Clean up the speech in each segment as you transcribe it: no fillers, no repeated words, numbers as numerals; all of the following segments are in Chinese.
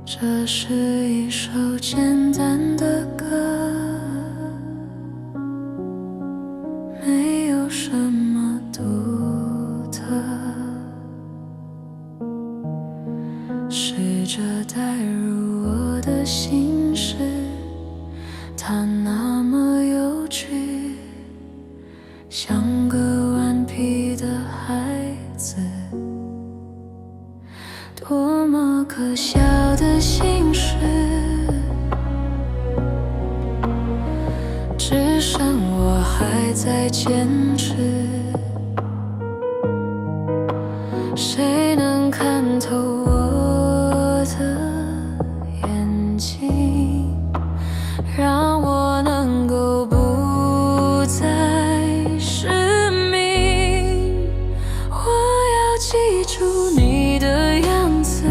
这是一首简单的歌，没有什么独特，试着带入我的心事，它那么有趣，像个顽皮的孩子，多么可笑的心事，只剩我还在坚持。谁能看透我的眼睛，让我能够不再失明？我要记住你的样子，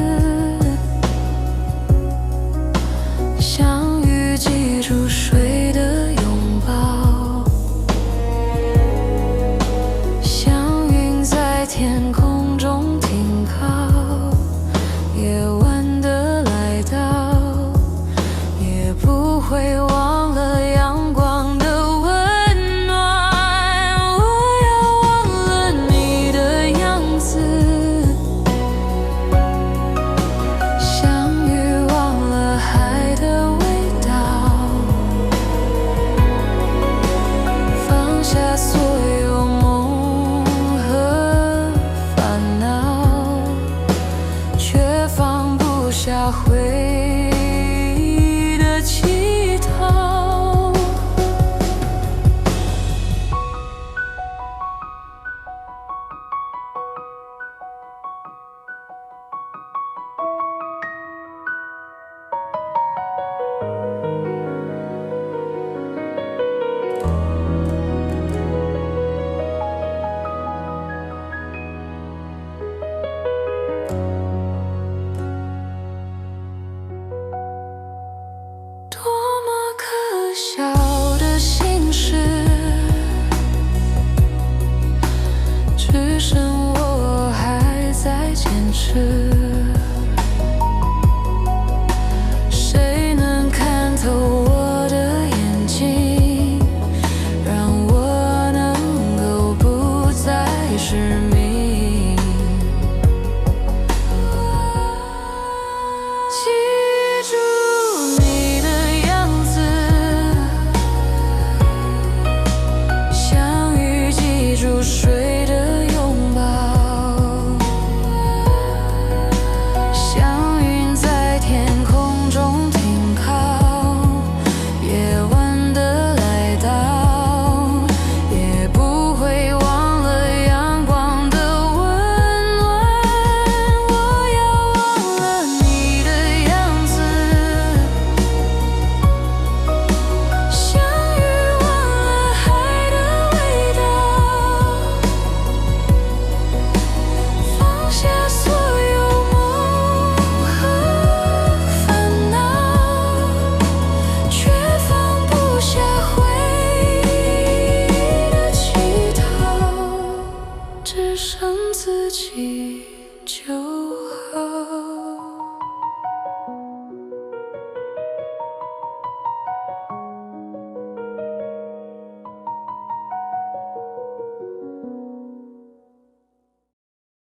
像雨记住水的拥抱，像云在天空中停靠。夜晚的来到，也不会忘了阳光的温暖。我要忘了你的样子，像雨忘了海的味道，放下所有梦和烦恼，却放不下回忆。